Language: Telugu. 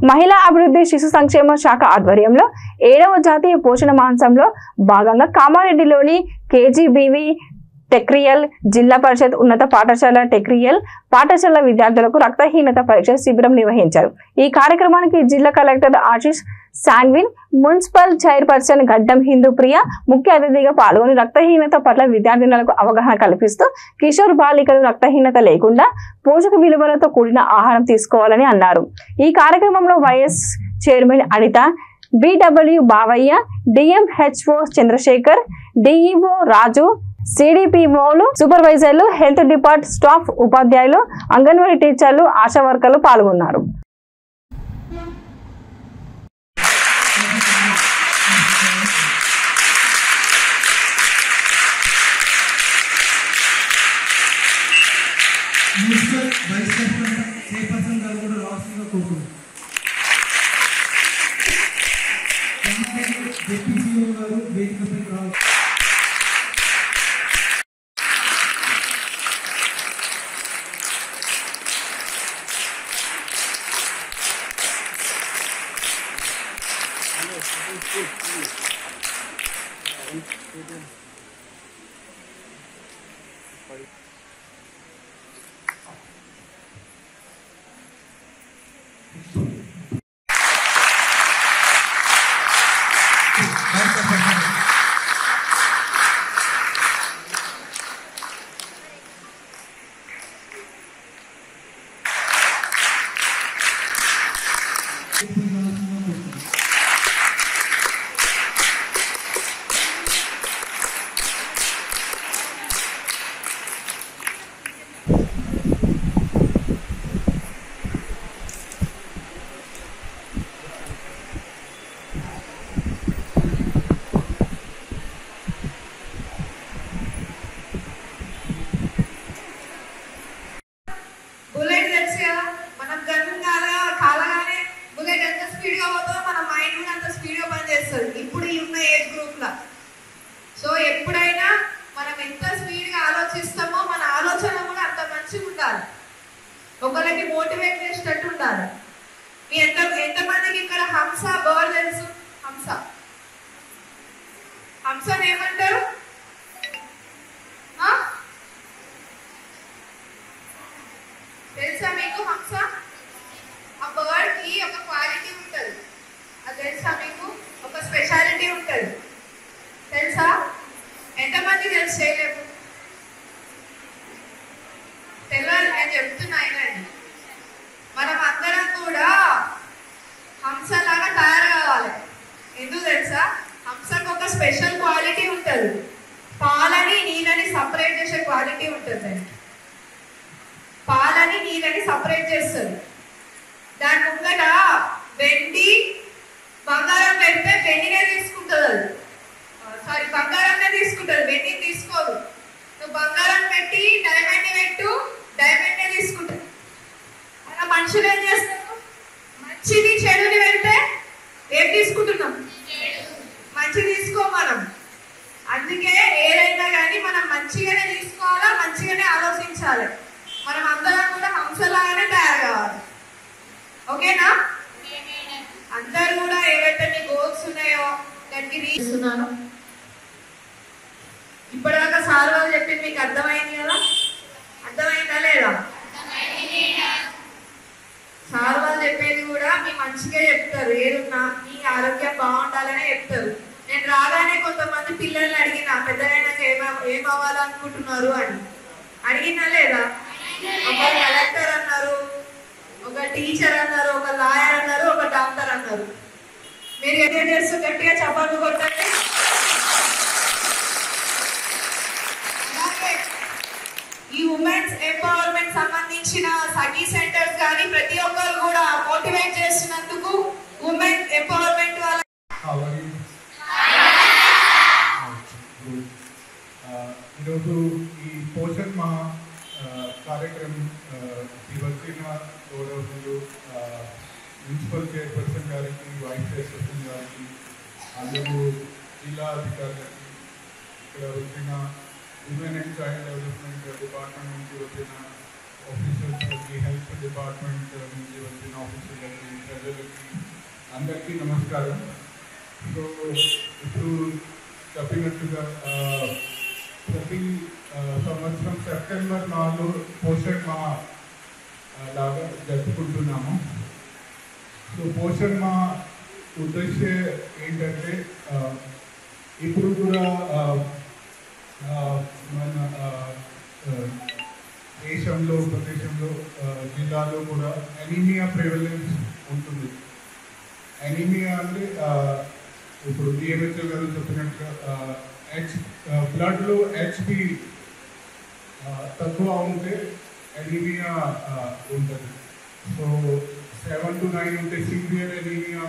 మహిళా అభివృద్ధి శిశు సంక్షేమ శాఖ ఆధ్వర్యంలో 7వ జాతీయ పోషణ మాసంలో భాగంగా కామారెడ్డిలోని కేజీబీవీ టెక్రియల్ జిల్లా పరిషత్ ఉన్నత పాఠశాల టెక్రియల్ పాఠశాల విద్యార్థులకు రక్తహీనత పరీక్ష శిబిరం నిర్వహించారు. ఈ కార్యక్రమానికి జిల్లా కలెక్టర్ ఆశీష్ సాన్విన్, మున్సిపల్ చైర్పర్సన్ గడ్డం హిందూప్రియ ముఖ్య అతిథిగా పాల్గొని రక్తహీనత పట్ల విద్యార్థినులకు అవగాహన కల్పిస్తూ కిషోర్ బాలికలు రక్తహీనత లేకుండా పోషక విలువలతో కూడిన ఆహారం తీసుకోవాలని అన్నారు. ఈ కార్యక్రమంలో vice chairman Anitha, B W Bavayya, DMHO Chandrasekhar, DEO Raju, సిడిపిఓలు, సూపర్వైజర్లు, హెల్త్ డిపార్ట్ స్టాఫ్, ఉపాధ్యాయులు, అంగన్వాడీ టీచర్లు, ఆశా వర్కర్లు పాల్గొన్నారు. ఇప్పుడు ఉన్న ఏజ్ గ్రూప్ లా సో ఎప్పుడైనా మనం ఎంత స్పీడ్ గా ఆలోచిస్తామో మన ఆలోచన కూడా అంత మంచిగా ఉండాలి, ఒకరికి మోటివేట్ చేసేటట్టు ఉండాలి. మీ ఎంతమందికి ఇక్కడ హంస బర్డ్ తెలుసు? హంసని ఏమంటారు? తెలుసా మీకు హంస? ఆ బర్డ్ కి ఒక క్వాలిటీ ఉంటుంది, అది తెలుసా మీకు? ఒక స్పెషాలిటీ ఉంటుంది తెలుసా? ఎంతమంది తెలుసు? చేయలేము తెలియాలి, నేను చెప్తున్నా అయినండి. మనం అందరం కూడా హంసలాగా తయారు కావాలి. ఎందుకు తెలుసా? హంసకు ఒక స్పెషల్ క్వాలిటీ ఉంటుంది, పాలని నీళ్ళని సపరేట్ చేసే క్వాలిటీ ఉంటుంది. పాలని నీళ్ళని సపరేట్ చేస్తుంది. దాని ముంగట వెండి బంగారం పెడితే వెండినే తీసుకుంటుంది, అది బంగారాన్నే తీసుకుంటుంది, వెండి తీసుకోదు. నువ్వు బంగారం పెట్టి డైమండ్ పెట్టు, డైమండ్నే తీసుకుంటుంది. అలా మనుషులు ఏం చేస్తారు? మంచిది చెడుని పెడితే ఏం తీసుకుంటున్నాం? మంచి తీసుకో మనం. అందుకే ఏదైనా కానీ మనం మంచిగానే తీసుకోవాలా, మంచిగానే ఆలోచించాలి. మనం అందరం కూడా హంసలాగానే తయారు కావాలి. ఓకేనా? అందరు కూడా ఏవైతే మీ గోల్స్ ఉన్నాయో దానికి తీస్తున్నాను. ఇప్పటిదాకా సార్ వాళ్ళు చెప్పింది మీకు అర్థమైంది కదా? అర్థమైందా లేదా? సార్ వాళ్ళు చెప్పేది కూడా మీ మంచిగా చెప్తారు, ఏదున్నా మీ ఆరోగ్యం బాగుండాలనే చెప్తారు. నేను రాగానే కొంతమంది పిల్లల్ని అడిగినా పెద్దలైనాక ఏం అవ్వాలనుకుంటున్నారు అని అడిగినా లేదా? ఒక కలెక్టర్ అన్నారు, ఒక టీచర్ అన్నారు, ఒక లాయర్ అన్నారు, ఒక డాక్టర్ అన్నారు. మీరు ఏం చేస్తూ గట్టిగా చప్పట్లు కొట్టండి. అలాగే ఈ ఉమెన్స్ ఎంపవర్మెంట్ సంబంధించిన సఖీ సెంటర్స్ కానీ ప్రతి ఒక్కరు కూడా మోటివేట్ చేస్తున్నందుకు ఉమెన్ ఎంపవర్మెంట్ వాళ్ళ ఈరోజు ఈ పోషణ్ మా కార్యక్రమం వచ్చిన గౌరవనీయులు మున్సిపల్ చైర్పర్సన్ గారికి, వైస్ చైర్పర్సన్ గారికి, అందరూ జిల్లా అధికారులకి, ఇక్కడ వచ్చిన women and child development department నుంచి వచ్చిన ఆఫీసర్స్కి, హెల్త్ హెల్త్ డిపార్ట్మెంట్ నుంచి వచ్చిన ఆఫీసర్లకి ప్రజలకి అందరికీ నమస్కారం. సో ఇప్పుడు చెప్పినట్టుగా ప్రతి సంవత్సరం సెప్టెంబర్ 4 పోషణ్ మా లాగా జరుపుకుంటున్నాము. సో పోషణ్ మా ఉద్దేశం ఏంటంటే ఇప్పుడు కూడా మన దేశంలో ప్రదేశంలో జిల్లాలో కూడా ఎనీమియా ప్రివలెన్స్ ఉంటుంది. ఎనీమియా అంటే ఇప్పుడు డిఎంహెచ్ఓ గారు చెప్పినట్టుగా బ్లడ్లో హెచ్పి తక్కువ ఉంటే ఎనీమియా ఉంటుంది. సో 7 to 9 ఉంటే సివియర్ ఎనీమియా